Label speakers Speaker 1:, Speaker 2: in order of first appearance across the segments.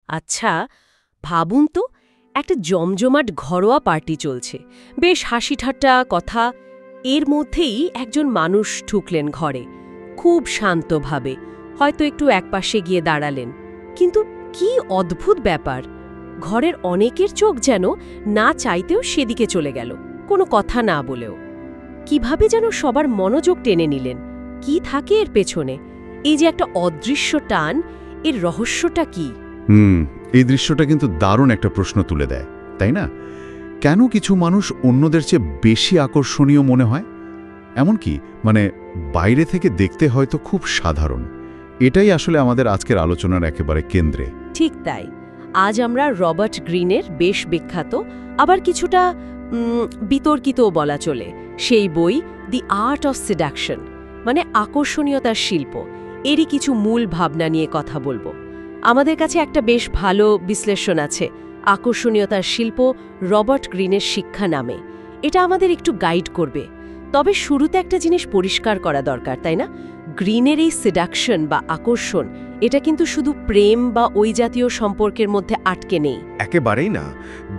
Speaker 1: আচ্ছা, ভাবুন তো, একটা জমজমাট ঘরোয়া পার্টি চলছে, বেশ হাসি-ঠাট্টা কথা। এর মধ্যেই একজন মানুষ ঢুকলেন ঘরে, খুব শান্তভাবে, হয়তো একটু একপাশে গিয়ে দাঁড়ালেন। কিন্তু কি অদ্ভুত ব্যাপার, ঘরের অনেকের চোখ যেন না চাইতেও সেদিকে চলে গেল, কোনো কথা না বলেও। কিভাবে যেন সবার মনোযোগ টেনে নিলেন। কি থাকে এর পেছনে? এই যে একটা অদৃশ্য টান, এর রহস্যটা কি?
Speaker 2: এই দৃশ্যটা কিন্তু দারুণ একটা প্রশ্ন তুলে দেয়, তাই না? কেন কিছু মানুষ অন্যদের চেয়ে বেশি আকর্ষণীয় মনে হয়? এমনকি বাইরে থেকে দেখতে হয়তো খুব সাধারণ। এটাই আসলে আমাদের আজকের আলোচনার একেবারে কেন্দ্রে।
Speaker 1: ঠিক তাই। আজ আমরা রবার্ট গ্রিনের বেশ বিখ্যাত, আবার কিছুটা বিতর্কিতও বলা চলে, সেই বই দি আর্ট অফ সিডাকশন, আকর্ষণীয়তার শিল্প, এরই কিছু মূল ভাবনা নিয়ে কথা বলবো। আমাদের কাছে একটা বেশ ভালো বিশ্লেষণ আছে, আকর্ষণীয়তার শিল্প, রবার্ট গ্রিনের শিক্ষা নামে। এটা আমাদের একটু গাইড করবে। তবে শুরুতে একটা জিনিস পরিষ্কার করা দরকার, তাই না? গ্রিনের এই সিডাকশন বা আকর্ষণ, এটা কিন্তু শুধু প্রেম বা ওই জাতীয় সম্পর্কের মধ্যে আটকে নেই।
Speaker 3: একেবারেই না।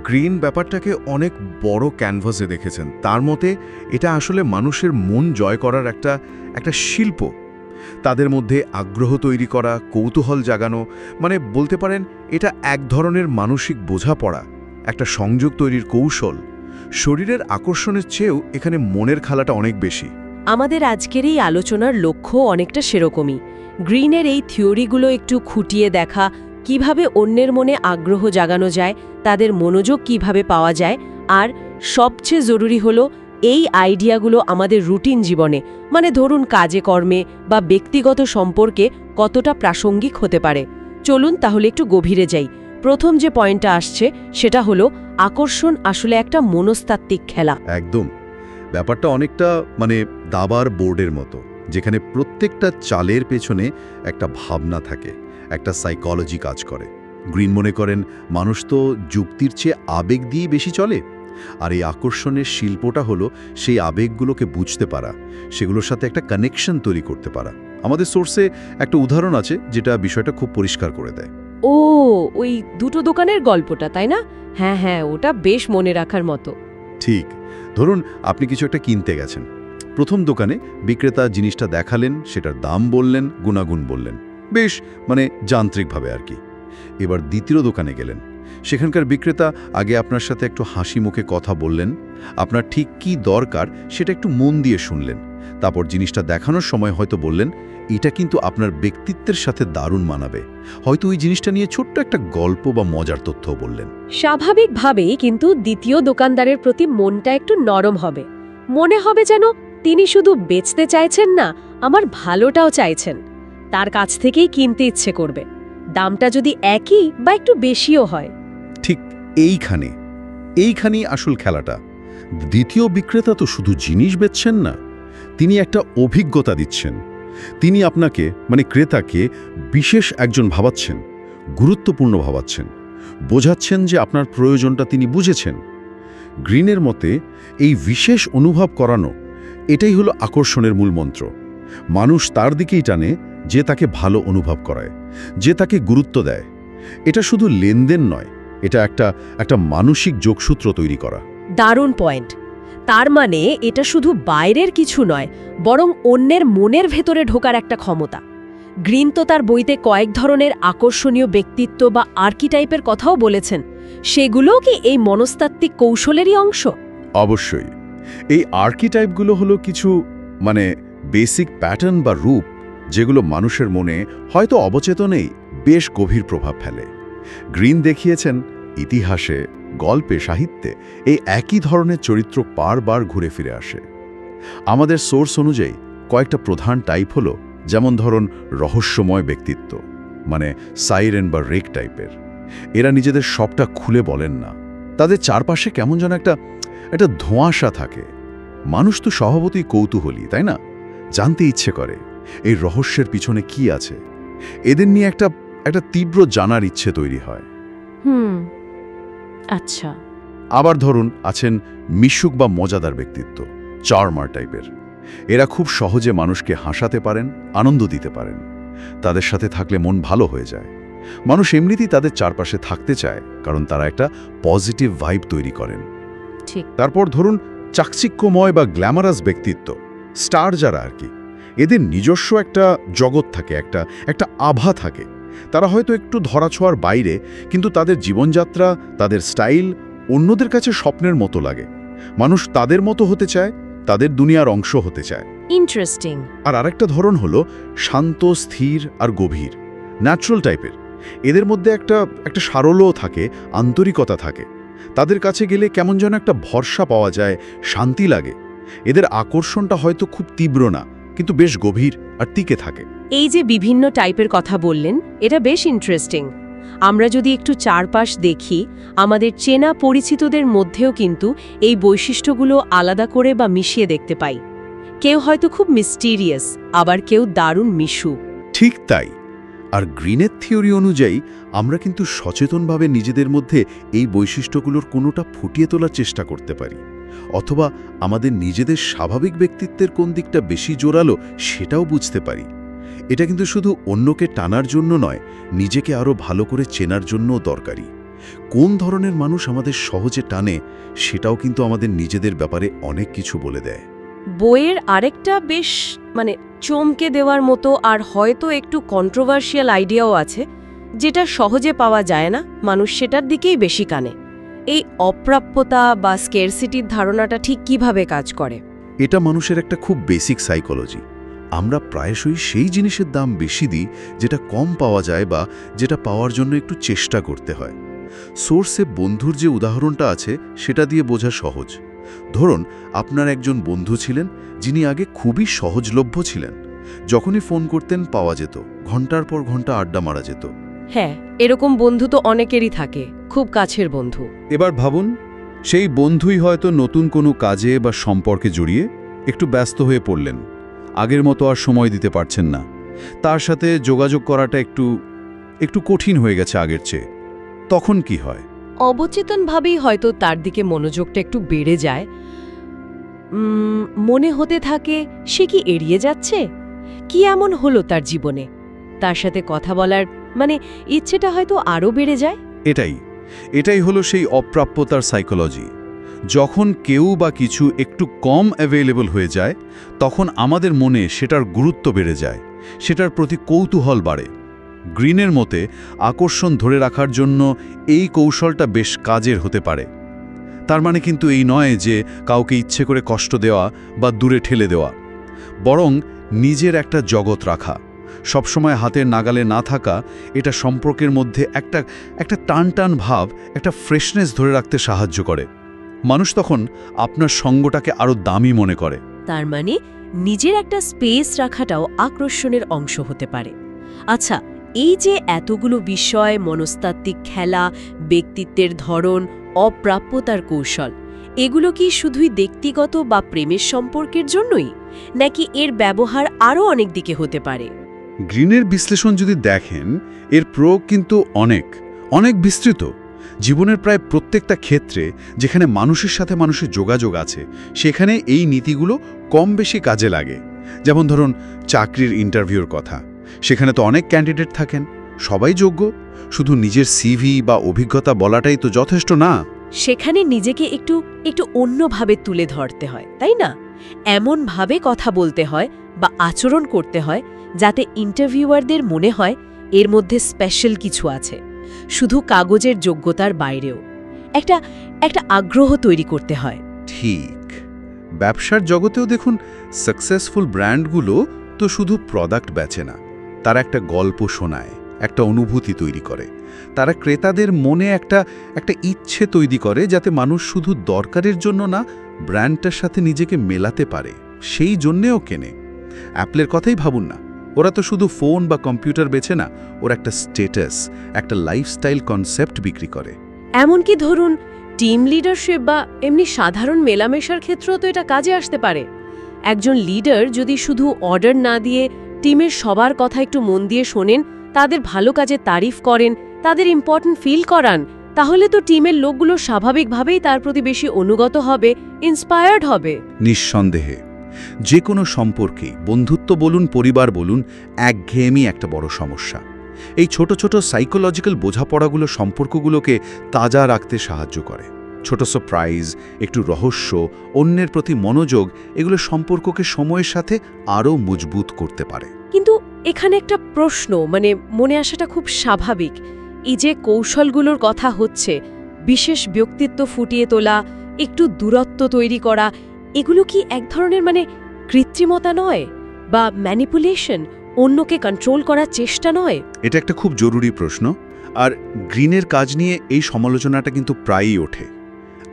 Speaker 3: গ্রিন ব্যাপারটাকে অনেক বড় ক্যানভাসে দেখেছেন। তার মতে এটা আসলে মানুষের মন জয় করার একটা শিল্প। তাদের মধ্যে আগ্রহ তৈরি করা, কৌতূহল জাগানো, বলতে পারেন এটা এক ধরনের মানসিক বোঝাপড়া, একটা সংযোগ তৈরির কৌশল। শরীরের আকর্ষণের চেয়েও এখানে মনের খেলাটা অনেক বেশি।
Speaker 1: আমাদের আজকের এই আলোচনার লক্ষ্য অনেকটা সেরকমই। গ্রিনের এই থিওরিগুলো একটু খুঁটিয়ে দেখা, কিভাবে অন্যের মনে আগ্রহ জাগানো যায়, তাদের মনোযোগ কিভাবে পাওয়া যায়, আর সবচেয়ে জরুরি হলো এই আইডিয়াগুলো আমাদের রুটিন জীবনে, ধরুন কাজে কর্মে বা ব্যক্তিগত সম্পর্কে কতটা প্রাসঙ্গিক হতে পারে। চলুন তাহলে একটু গভীরে যাই। প্রথম যে পয়েন্টটা আসছে সেটা হলো, আকর্ষণ আসলে একটা মনস্তাত্ত্বিক খেলা।
Speaker 2: একদম। ব্যাপারটা অনেকটা দাবার বোর্ডের মতো, যেখানে প্রত্যেকটা চালের পেছনে একটা ভাবনা থাকে, একটা সাইকোলজি কাজ করে। গ্রিন মনে করেন মানুষ তো যুক্তির চেয়ে আবেগ দিয়ে বেশি চলে, আর এই আকর্ষণের শিল্পটা হলো সেই আবেগগুলোকে বুঝতে পারা, সেগুলোর সাথে একটা কানেকশন তৈরি করতে পারা। আমাদের সোর্সে একটা উদাহরণ আছে যেটা বিষয়টা খুব পরিষ্কার করে দেয়।
Speaker 1: ও, ওই দুটো দোকানের গল্পটা, তাই না? হ্যাঁ হ্যাঁ, ওটা বেশ মনে রাখার মতো।
Speaker 2: ঠিক। ধরুন আপনি কিছু একটা কিনতে গেছেন। প্রথম দোকানে বিক্রেতা জিনিসটা দেখালেন, সেটার দাম বললেন, গুণাগুণ বললেন, বেশ যান্ত্রিকভাবে আর কি। এবার দ্বিতীয় দোকানে গেলেন। সেখানকার বিক্রেতা আগে আপনার সাথে একটু হাসি মুখে কথা বললেন, আপনার ঠিক কি দরকার সেটা একটু মন দিয়ে শুনলেন। তারপর জিনিসটা দেখানোর সময় হয়তো বললেন, এটা কিন্তু আপনার ব্যক্তিত্বের সাথে দারুণ মানাবে। হয়তো ওই জিনিসটা নিয়ে ছোট্ট একটা গল্প বা মজার তথ্যও বললেন।
Speaker 1: স্বাভাবিকভাবেই কিন্তু দ্বিতীয় দোকানদারের প্রতি মনটা একটু নরম হবে। মনে হবে যেন তিনি শুধু বেচতে চাইছেন না, আমার ভালোটাও চাইছেন। তার কাছ থেকেই কিনতে ইচ্ছে করবে, দামটা যদি একই বা একটু বেশিও হয়।
Speaker 2: ঠিক এইখানেই আসল খেলাটা। দ্বিতীয় বিক্রেতা তো শুধু জিনিস বেচছেন না, তিনি একটা অভিজ্ঞতা দিচ্ছেন। তিনি আপনাকে ক্রেতাকে বিশেষ একজন ভাবাচ্ছেন, গুরুত্বপূর্ণ ভাবাচ্ছেন, বোঝাচ্ছেন যে আপনার প্রয়োজনটা তিনি বুঝেছেন। গ্রিনের মতে এই বিশেষ অনুভব করানো, এটাই হলো আকর্ষণের মূল মন্ত্র। মানুষ তার দিকেই টানে যে তাকে ভালো অনুভব করায়, যে তাকে গুরুত্ব দেয়। এটা শুধু লেনদেন নয়, এটা একটা মানসিক যোগসূত্র তৈরি করা।
Speaker 1: দারুণ পয়েন্ট। তার এটা শুধু বাইরের কিছু নয়, বরং অন্যের মনের ভেতরে ঢোকার একটা ক্ষমতা। গ্রিন তো তার বইতে কয়েক ধরনের আকর্ষণীয় ব্যক্তিত্ব বা আর্কিটাইপের কথাও বলেছেন। সেগুলোও কি এই মনস্তাত্ত্বিক কৌশলেরই অংশ?
Speaker 2: অবশ্যই। এই আর্কিটাইপগুলো হলো কিছু বেসিক প্যাটার্ন বা রূপ, যেগুলো মানুষের মনে হয়তো অবচেতনেই বেশ গভীর প্রভাব ফেলে। গ্রিন দেখিয়েছেন ইতিহাসে, গল্পে, সাহিত্যে এই একই ধরনের চরিত্র বারবার ঘুরে ফিরে আসে। আমাদের সোর্স অনুযায়ী কয়েকটা প্রধান টাইপ হলো, যেমন ধরুন রহস্যময় ব্যক্তিত্ব, সাইরেন বা রেক টাইপের। এরা নিজেদের সবটা খুলে বলেন না, তাদের চারপাশে কেমন যেন একটা ধোঁয়াশা থাকে। মানুষ তো স্বভাবতই কৌতূহলী, তাই না? জানতে ইচ্ছে করে এই রহস্যের পিছনে কি আছে। এদের নিয়ে একটা তীব্র জানার ইচ্ছে তৈরি হয়।
Speaker 1: আচ্ছা।
Speaker 2: আবার ধরুন আছেন মিশুক বা মজাদার ব্যক্তিত্ব, চার্মার টাইপের। এরা খুব সহজে মানুষকে হাসাতে পারেন, আনন্দ দিতে পারেন। তাদের সাথে থাকলে মন ভালো হয়ে যায়। মানুষ এমনিতেই তাদের চারপাশে থাকতে চায়, কারণ তারা একটা পজিটিভ ভাইব তৈরি করেন।
Speaker 1: ঠিক।
Speaker 2: তারপর ধরুন চাকচিক্যময় বা গ্ল্যামারাস ব্যক্তিত্ব, স্টার যারা আর কি, এদের নিজস্ব একটা জগৎ থাকে, একটা আভা থাকে। তারা হয়তো একটু ধরাছোঁয়ার বাইরে, কিন্তু তাদের জীবনযাত্রা, তাদের স্টাইল অন্যদের কাছে স্বপ্নের মতো লাগে। মানুষ তাদের মতো হতে চায়, তাদের দুনিয়ার অংশ হতে চায়।
Speaker 1: ইন্টারেস্টিং।
Speaker 2: আর আরেকটা ধরন হলো শান্ত, স্থির আর গভীর, ন্যাচারাল টাইপের। এদের মধ্যে একটা সারল্যও থাকে, আন্তরিকতা থাকে। তাদের কাছে গেলে কেমন যেন একটা ভরসা পাওয়া যায়, শান্তি লাগে। এদের আকর্ষণটা হয়তো খুব তীব্র না, কিন্তু বেশ গভীর আর টিকে থাকে।
Speaker 1: এই যে বিভিন্ন টাইপের কথা বললেন, এটা বেশ ইন্টারেস্টিং। আমরা যদি একটু চারপাশ দেখি, আমাদের চেনা পরিচিতদের মধ্যেও কিন্তু এই বৈশিষ্ট্যগুলো আলাদা করে বা মিশিয়ে দেখতে পাই। কেউ হয়তো খুব মিস্টিরিয়াস, আবার কেউ দারুণ মিশু।
Speaker 2: ঠিক তাই। আর গ্রিনের থিওরি অনুযায়ী আমরা কিন্তু সচেতনভাবে নিজেদের মধ্যে এই বৈশিষ্ট্যগুলোর কোনোটা ফুটিয়ে তোলার চেষ্টা করতে পারি, অথবা আমাদের নিজেদের স্বাভাবিক ব্যক্তিত্বের কোন দিকটা বেশি জোরালো সেটাও বুঝতে পারি। এটা কিন্তু শুধু অন্যকে টানার জন্য নয়, নিজেকে আরও ভালো করে চেনার জন্যও দরকারি। কোন ধরনের মানুষ আমাদের সহজে টানে সেটাও কিন্তু আমাদের নিজেদের ব্যাপারে অনেক কিছু বলে দেয়।
Speaker 1: বইয়ের আরেকটা বেশ চমকে দেওয়ার মতো আর হয়তো একটু কন্ট্রোভার্সিয়াল আইডিয়াও আছে, যেটা সহজে পাওয়া যায় না, মানুষ সেটার দিকেই বেশি কানে। এই অপ্রাপ্যতা বা স্কেরসিটির ধারণাটা ঠিক কিভাবে কাজ করে?
Speaker 2: এটা মানুষের একটা খুব বেসিক সাইকোলজি। আমরা প্রায়শই সেই জিনিসের দাম বেশি দিই যেটা কম পাওয়া যায় বা যেটা পাওয়ার জন্য একটু চেষ্টা করতে হয়। সোর্সে বন্ধুর যে উদাহরণটা আছে সেটা দিয়ে বোঝা সহজ। ধরুন আপনার একজন বন্ধু ছিলেন যিনি আগে খুবই সহজলভ্য ছিলেন। যখনই ফোন করতেন পাওয়া যেত, ঘন্টার পর ঘন্টা আড্ডা মারা যেত।
Speaker 1: হ্যাঁ, এরকম বন্ধু তো অনেকেরই থাকে, খুব কাছের বন্ধু।
Speaker 2: এবার ভাবুন, সেই বন্ধুই হয়তো নতুন কোনো কাজে বা সম্পর্কে জড়িয়ে একটু ব্যস্ত হয়ে পড়লেন। আগের মতো আর সময় দিতে পারছেন না। তার সাথে যোগাযোগ করাটা একটু কঠিন হয়ে গেছে আগের চেয়ে। তখন কি হয়?
Speaker 1: অবচেতনভাবেই হয়তো তার দিকে মনোযোগটা একটু বেড়ে যায়। মনে হতে থাকে সে কি এড়িয়ে যাচ্ছে, কি এমন হলো তার জীবনে। তার সাথে কথা বলার ইচ্ছেটা হয়তো আরও বেড়ে যায়।
Speaker 2: এটাই হলো সেই অপ্রাপ্যতার সাইকোলজি। যখন কেউ বা কিছু একটু কম অ্যাভেলেবল হয়ে যায়, তখন আমাদের মনে সেটার গুরুত্ব বেড়ে যায়, সেটার প্রতি কৌতূহল বাড়ে। গ্রিনের মতে আকর্ষণ ধরে রাখার জন্য এই কৌশলটা বেশ কাজের হতে পারে। তার মানে কিন্তু এই নয় যে কাউকে ইচ্ছে করে কষ্ট দেওয়া বা দূরে ঠেলে দেওয়া, বরং নিজের একটা জগৎ রাখা, সবসময় হাতের নাগালে না থাকা। এটা সম্পর্কের মধ্যে একটা টান ভাব, একটা ফ্রেশনেস ধরে রাখতে সাহায্য করে। মানুষ তখন আপনার সঙ্গটাকে আরও দামি মনে করে।
Speaker 1: তার মানে নিজের একটা স্পেস রাখাটাও আকর্ষণের অংশ হতে পারে। আচ্ছা, এই যে এতগুলো বিষয়, মনস্তাত্ত্বিক খেলা, ব্যক্তিত্বের ধরন, অপ্রাপ্যতার কৌশল, এগুলো কি শুধুই ব্যক্তিগত বা প্রেমের সম্পর্কের জন্যই, নাকি এর ব্যবহার আরও অনেক দিকে হতে পারে?
Speaker 2: গ্রিনের বিশ্লেষণ যদি দেখেন, এর প্রয়োগ কিন্তু অনেক বিস্তৃত। জীবনের প্রায় প্রত্যেকটা ক্ষেত্রে যেখানে মানুষের সাথে মানুষের যোগাযোগ আছে, সেখানে এই নীতিগুলো কম বেশি কাজে লাগে। যেমন ধরুন চাকরির ইন্টারভিউর কথা, সেখানে তো অনেক ক্যান্ডিডেট থাকেন, সবাই যোগ্য, শুধু নিজের সিভি বা অভিজ্ঞতা বলাটাই তো যথেষ্ট না।
Speaker 1: সেখানে নিজেকে একটু অন্যভাবে তুলে ধরতে হয়, তাই না? এমনভাবে কথা বলতে হয় বা আচরণ করতে হয় যাতে ইন্টারভিউয়ারদের মনে হয় এর মধ্যে স্পেশাল কিছু আছে, শুধু কাগজের যোগ্যতার বাইরেও একটা আগ্রহ তৈরি করতে হয়।
Speaker 2: ঠিক। ব্যবসার জগতেও দেখুন, সাকসেসফুল ব্র্যান্ডগুলো তো শুধু প্রোডাক্ট বেচে না, তারা একটা গল্প শোনায়, একটা অনুভূতি তৈরি করে। তারা ক্রেতাদের মনে একটা ইচ্ছে তৈরি করে, যাতে মানুষ শুধু দরকারের জন্য না, ব্র্যান্ডটার সাথে নিজেকে মেলাতে পারে, সেই জন্যেও কেনে। অ্যাপলের কথাই ভাবুন না, ওরা তো শুধু ফোন বা কম্পিউটার বেচে না, ওরা একটা স্ট্যাটাস, একটা লাইফস্টাইল কনসেপ্ট বিক্রি করে।
Speaker 1: এমনকি ধরুন টিম লিডারশিপ বা এমনি সাধারণ মেলামেশার ক্ষেত্রেও তো এটা কাজে আসতে পারে। একজন লিডার যদি শুধু অর্ডার না দিয়ে টিমের সবার কথা একটু মন দিয়ে শোনেন, তাদের ভালো কাজে তারিফ করেন, তাদের ইম্পর্ট্যান্ট ফিল করান, তাহলে তো টিমের লোকগুলো স্বাভাবিকভাবেই তার প্রতি বেশি অনুগত হবে, ইন্সপায়ার্ড হবে।
Speaker 2: নিঃসন্দেহে যে কোনো সম্পর্কেই, বন্ধুত্ব বলুন, পরিবার বলুন, একঘেয়েমি একটা বড় সমস্যা। এই ছোট ছোট সাইকোলজিক্যাল বোঝাপড়াগুলো সম্পর্কগুলোকে তাজা রাখতে সাহায্য করে। ছোট সারপ্রাইজ, একটু রহস্য, অন্যের প্রতি মনোযোগ, এগুলো সম্পর্ককে সময়ের সাথে আরও মজবুত করতে পারে।
Speaker 1: কিন্তু এখানে একটা প্রশ্ন মনে আসাটা খুব স্বাভাবিক। এই যে কৌশলগুলোর কথা হচ্ছে, বিশেষ ব্যক্তিত্ব ফুটিয়ে তোলা, একটু দূরত্ব তৈরি করা, এগুলো কি এক ধরনের কৃত্রিমতা নয় বা ম্যানিপুলেশন, অন্যকে কন্ট্রোল করার চেষ্টা নয়?
Speaker 2: এটা একটা খুব জরুরি প্রশ্ন, আর গ্রিনের কাজ নিয়ে এই সমালোচনাটা কিন্তু প্রায়ই ওঠে।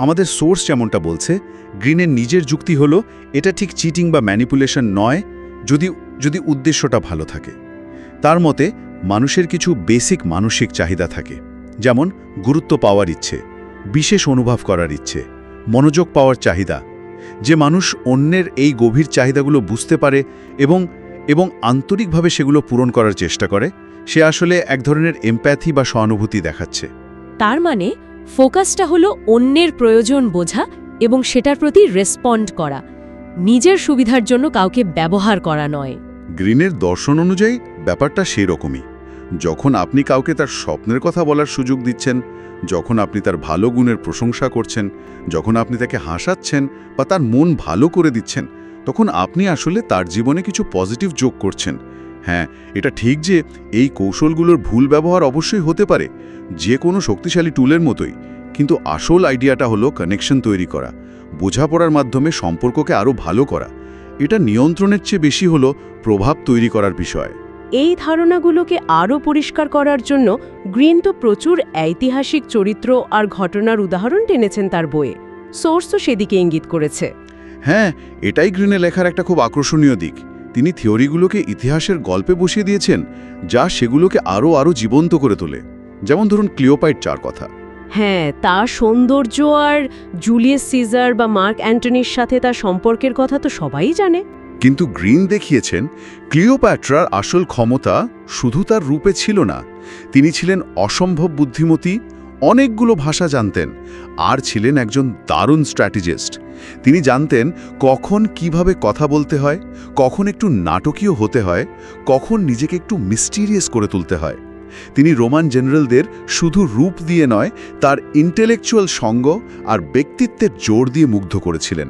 Speaker 2: আমাদের সোর্স যেমনটা বলছে, গ্রিনের নিজের যুক্তি হলো এটা ঠিক চিটিং বা ম্যানিপুলেশন নয়, যদি উদ্দেশ্যটা ভালো থাকে। তার মতে মানুষের কিছু বেসিক মানসিক চাহিদা থাকে, যেমন গুরুত্ব পাওয়ার ইচ্ছে, বিশেষ অনুভব করার ইচ্ছে, মনোযোগ পাওয়ার চাহিদা। যে মানুষ অন্যের এই গভীর চাহিদাগুলো বুঝতে পারে এবং আন্তরিকভাবে সেগুলো পূরণ করার চেষ্টা করে, সে আসলে এক ধরনের এমপ্যাথি বা সহানুভূতি দেখাচ্ছে।
Speaker 1: তার ফোকাসটা হলো অন্যের প্রয়োজন বোঝা এবং সেটার প্রতি রেসপন্ড করা, নিজের সুবিধার জন্য কাউকে ব্যবহার করা নয়।
Speaker 2: গ্রিনের দর্শন অনুযায়ী ব্যাপারটা সেই রকমই। যখন আপনি কাউকে তার স্বপ্নের কথা বলার সুযোগ দিচ্ছেন, যখন আপনি তার ভালো গুণের প্রশংসা করছেন, যখন আপনি তাকে হাসাচ্ছেন বা তার মন ভালো করে দিচ্ছেন, তখন আপনি আসলে তার জীবনে কিছু পজিটিভ যোগ করছেন। হ্যাঁ, এটা ঠিক যে এই কৌশলগুলোর ভুল ব্যবহার অবশ্যই হতে পারে, যে কোনো শক্তিশালী টুলের মতোই, কিন্তু আসল আইডিয়াটা হলো কানেকশন তৈরি করা, বোঝাপড়ার মাধ্যমে সম্পর্ককে আরও ভালো করা। এটা নিয়ন্ত্রণের চেয়ে বেশি হলো প্রভাব তৈরি করার বিষয়।
Speaker 1: এই ধারণাগুলোকে আরও পরিষ্কার করার জন্য গ্রিন তো প্রচুর ঐতিহাসিক চরিত্র আর ঘটনার উদাহরণ টেনেছেন তার বইয়ে। সোর্সও সেদিকে ইঙ্গিত করেছে।
Speaker 2: হ্যাঁ, এটাই গ্রিনে লেখার একটা খুব আকর্ষণীয় দিক। তিনি থিওরিগুলোকে ইতিহাসের গল্পে বসিয়ে দিয়েছেন, যা সেগুলোকে আরও জীবন্ত করে তোলে। যেমন ধরুন ক্লিওপাইট্রার কথা।
Speaker 1: হ্যাঁ, তার সৌন্দর্য আর জুলিয়াস সিজার বা মার্ক অ্যান্টনির সাথে তার সম্পর্কের কথা তো সবাই জানে।
Speaker 2: কিন্তু গ্রিন দেখিয়েছেন ক্লিওপ্যাট্রার আসল ক্ষমতা শুধু তার রূপে ছিল না। তিনি ছিলেন অসম্ভব বুদ্ধিমতী, অনেকগুলো ভাষা জানতেন, আর ছিলেন একজন দারুণ স্ট্র্যাটেজিস্ট। তিনি জানতেন কখন কিভাবে কথা বলতে হয়, কখন একটু নাটকীয় হতে হয়, কখন নিজেকে একটু মিস্টিরিয়াস করে তুলতে হয়। তিনি রোমান জেনারেলদের শুধু রূপ দিয়ে নয়, তার ইন্টেলেকচুয়াল সঙ্গ আর ব্যক্তিত্বের জোর দিয়ে মুগ্ধ করেছিলেন।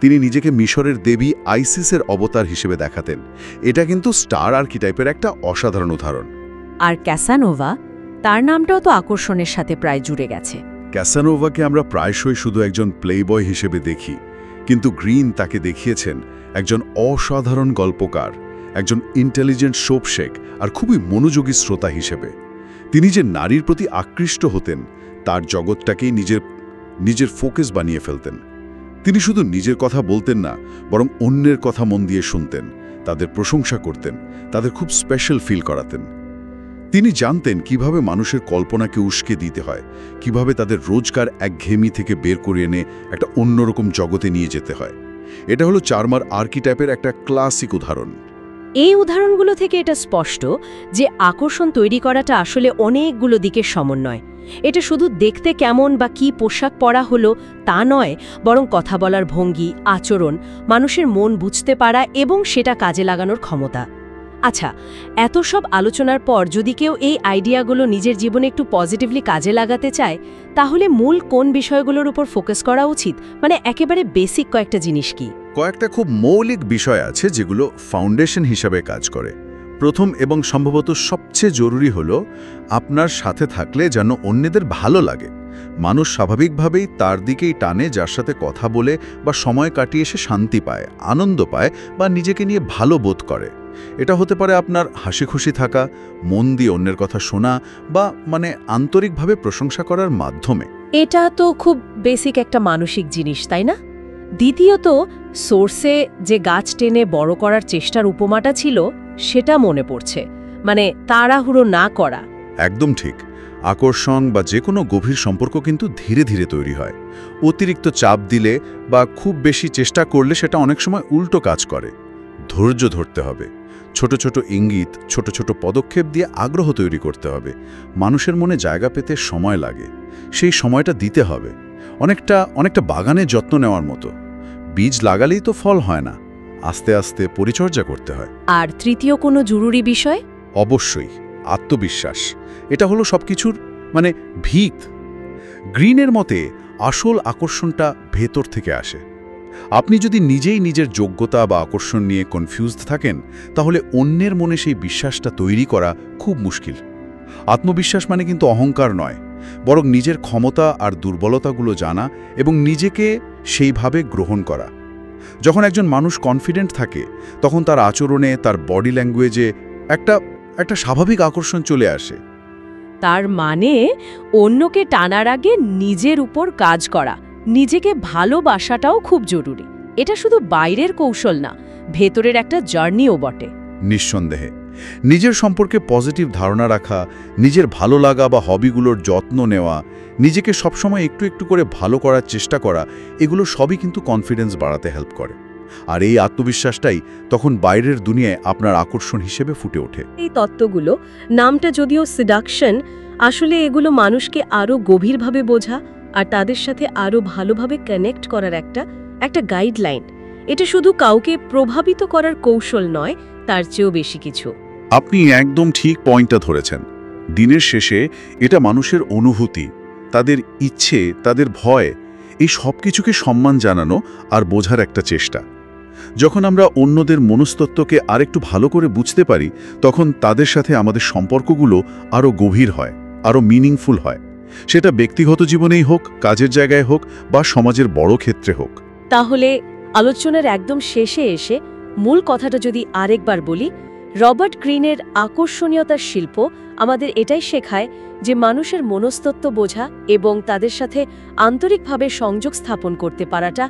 Speaker 2: তিনি নিজেকে মিশরের দেবী আইসিসের অবতার হিসেবে দেখাতেন। এটা কিন্তু স্টার আর্কিটাইপের একটা অসাধারণ উদাহরণ।
Speaker 1: আর ক্যাসানোভা, তার নামটাও তো আকর্ষণের সাথে প্রায় জুড়ে গেছে।
Speaker 2: ক্যাসানোভাকে আমরা প্রায়শই শুধু একজন প্লেবয় হিসেবে দেখি, কিন্তু গ্রিন তাকে দেখিয়েছেন একজন অসাধারণ গল্পকার, একজন ইন্টেলিজেন্ট সোপশেক আর খুবই মনোযোগী শ্রোতা হিসেবে। তিনি যে নারীর প্রতি আকৃষ্ট হতেন, তার জগৎটাকেই নিজের ফোকাস বানিয়ে ফেলতেন। তিনি শুধু নিজের কথা বলতেন না, বরং অন্যের কথা মন দিয়ে শুনতেন, তাদের প্রশংসা করতেন, তাদের খুব স্পেশাল ফিল করাতেন। তিনি জানতেন কিভাবে মানুষের কল্পনাকে উস্কে দিতে হয়, কিভাবে তাদের রোজকার একঘেয়েমি থেকে বের করে এনে একটা অন্যরকম জগতে নিয়ে যেতে হয়। এটা হলো চার্মার আর্কিটাইপের একটা ক্লাসিক উদাহরণ।
Speaker 1: এই উদাহরণগুলো থেকে এটা স্পষ্ট যে আকর্ষণ তৈরি করাটা আসলে অনেকগুলো দিকের সমন্বয়। এটা শুধু দেখতে কেমন বা কী পোশাক পরা হলো তা নয়, বরং কথা বলার ভঙ্গি, আচরণ, মানুষের মন বুঝতে পারা এবং সেটা কাজে লাগানোর ক্ষমতা। আচ্ছা, এত সব আলোচনার পর যদি কেউ এই আইডিয়াগুলো নিজের জীবনে একটু পজিটিভলি কাজে লাগাতে চায়, তাহলে মূল কোন বিষয়গুলোর উপর ফোকাস করা উচিত? একেবারে বেসিক কয়েকটা জিনিস কি?
Speaker 2: কয়েকটা খুব মৌলিক বিষয় আছে যেগুলো ফাউন্ডেশন হিসাবে কাজ করে। প্রথম এবং সম্ভবত সবচেয়ে জরুরি হলো আপনার সাথে থাকলে যেন অন্যদের ভালো লাগে। মানুষ স্বাভাবিকভাবেই তার দিকেই টানে যার সাথে কথা বলে বা সময় কাটিয়ে সে শান্তি পায়, আনন্দ পায় বা নিজেকে নিয়ে ভালো বোধ করে। এটা হতে পারে আপনার হাসি খুশি থাকা, মন দিয়ে অন্যের কথা শোনা বা আন্তরিকভাবে প্রশংসা করার মাধ্যমে।
Speaker 1: এটা তো খুব বেসিক একটা মানসিক জিনিস, তাই না? দ্বিতীয়ত, সোর্সে যে গাছ টেনে বড় করার চেষ্টার উপমাটা ছিল সেটা মনে পড়ছে, তাড়াহুড়ো না করা।
Speaker 2: একদম ঠিক। আকর্ষণ বা যে কোনো গভীর সম্পর্ক কিন্তু ধীরে ধীরে তৈরি হয়। অতিরিক্ত চাপ দিলে বা খুব বেশি চেষ্টা করলে সেটা অনেক সময় উল্টো কাজ করে। ধৈর্য ধরতে হবে, ছোট ছোট ইঙ্গিত, ছোট ছোট পদক্ষেপ দিয়ে আগ্রহ তৈরি করতে হবে। মানুষের মনে জায়গা পেতে সময় লাগে, সেই সময়টা দিতে হবে। অনেকটা বাগানের যত্ন নেওয়ার মতো। বীজ লাগালেই তো ফল হয় না, আস্তে আস্তে পরিচর্যা করতে হয়।
Speaker 1: আর তৃতীয় কোনো জরুরি বিষয়?
Speaker 2: অবশ্যই আত্মবিশ্বাস। এটা হলো সবকিছুর মানে ভিত। গ্রিনের মতে আসল আকর্ষণটা ভেতর থেকে আসে। আপনি যদি নিজেই নিজের যোগ্যতা বা আকর্ষণ নিয়ে কনফিউজড থাকেন, তাহলে অন্যের মনে সেই বিশ্বাসটা তৈরি করা খুব মুশকিল। আত্মবিশ্বাস মানে কিন্তু অহংকার নয়, বরং নিজের ক্ষমতা আর দুর্বলতাগুলো জানা এবং নিজেকে সেইভাবে গ্রহণ করা। যখন একজন মানুষ কনফিডেন্ট থাকে, তখন তার আচরণে, তার বডি ল্যাঙ্গুয়েজে একটা স্বাভাবিক আকর্ষণ চলে আসে।
Speaker 1: তার মানে অন্যকে টানার আগে নিজের উপর কাজ করা, নিজেকে ভালোবাসাটাও খুব জরুরি। এটা শুধু বাইরের কৌশল না, ভেতরের একটা জার্নিও বটে।
Speaker 2: নিঃসন্দেহে নিজের সম্পর্কে পজিটিভ ধারণা রাখা, নিজের ভালো লাগা বা হবিগুলোর যত্ন নেওয়া, নিজেকে সবসময় একটু একটু করে ভালো করার চেষ্টা করা, এগুলো সবই কিন্তু কনফিডেন্স বাড়াতে হেল্প করে। আর এই আত্মবিশ্বাসটাই তখন বাইরের দুনিয়ায় আপনার আকর্ষণ হিসেবে ফুটে ওঠে।
Speaker 1: এই তত্ত্বগুলো, নামটা যদিও সিডাকশন, আসলে এগুলো মানুষকে আরও গভীরভাবে বোঝা আর তাদের সাথে আরও ভালোভাবে কানেক্ট করার একটা গাইডলাইন। এটা শুধু কাউকে প্রভাবিত করার কৌশল নয়, তার চেয়েও বেশি কিছু।
Speaker 2: আপনি একদম ঠিক পয়েন্টটা ধরেছেন। দিনের শেষে এটা মানুষের অনুভূতি, তাদের ইচ্ছে, তাদের ভয়, এই সব কিছুকে সম্মান জানানো আর বোঝার একটা চেষ্টা। যখন আমরা অন্যদের মনস্তত্ত্বকে আরেকটু ভালো করে বুঝতে পারি, তখন তাদের সাথে আমাদের সম্পর্কগুলো আরও গভীর হয়, আরও মিনিংফুল হয়। সেটা ব্যক্তিগত জীবনেই হোক, কাজের জায়গায় হোক বা সমাজের বড় ক্ষেত্রে হোক।
Speaker 1: তাহলে আলোচনার একদম শেষে এসে মূল কথাটা যদি আরেকবার বলি, রবার্ট গ্রিনের আকর্ষণীয়তার শিল্প আমাদের এটাই শেখায় যে মানুষের মনস্তত্ত্ব বোঝা এবং তাদের সাথে আন্তরিকভাবে সংযোগ স্থাপন করতে পারাটা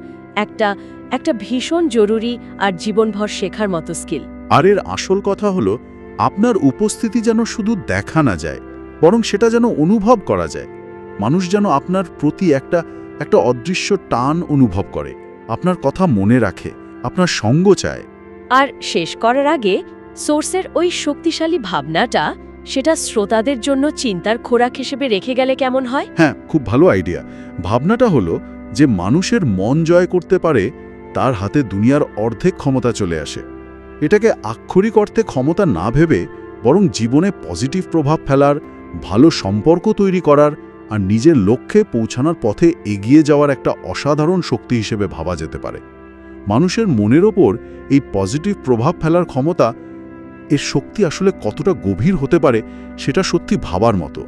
Speaker 1: একটা ভীষণ জরুরি আর জীবনভর শেখার মতো স্কিল।
Speaker 2: আর এর আসল কথা হলো, আপনার উপস্থিতি যেন শুধু দেখা না যায়, বরং সেটা যেন অনুভব করা যায়। মানুষ যেন আপনার প্রতি একটা অদৃশ্য টান অনুভব করে, আপনার কথা মনে রাখে, আপনার সঙ্গ চায়।
Speaker 1: আর শেষ করার আগে সোর্সের ওই শক্তিশালী ভাবনাটা, সেটা শ্রোতাদের জন্য চিন্তার খোরাক হিসেবে রেখে গেলে কেমন হয়?
Speaker 2: হ্যাঁ, খুব ভালো আইডিয়া। ভাবনাটা হলো যে মানুষের মন জয় করতে পারে, তার হাতে দুনিয়ার অর্ধেক ক্ষমতা চলে আসে। এটাকে আক্ষরিক অর্থে ক্ষমতা না ভেবে, বরং জীবনে পজিটিভ প্রভাব ফেলার, ভালো সম্পর্ক তৈরি করার আর নিজের লক্ষ্যে পৌঁছানোর পথে এগিয়ে যাওয়ার একটা অসাধারণ শক্তি হিসেবে ভাবা যেতে পারে। মানুষের মনের ওপর এই পজিটিভ প্রভাব ফেলার ক্ষমতা, এর শক্তি আসলে কতটা গভীর হতে পারে, সেটা সত্যি ভাবার মতো।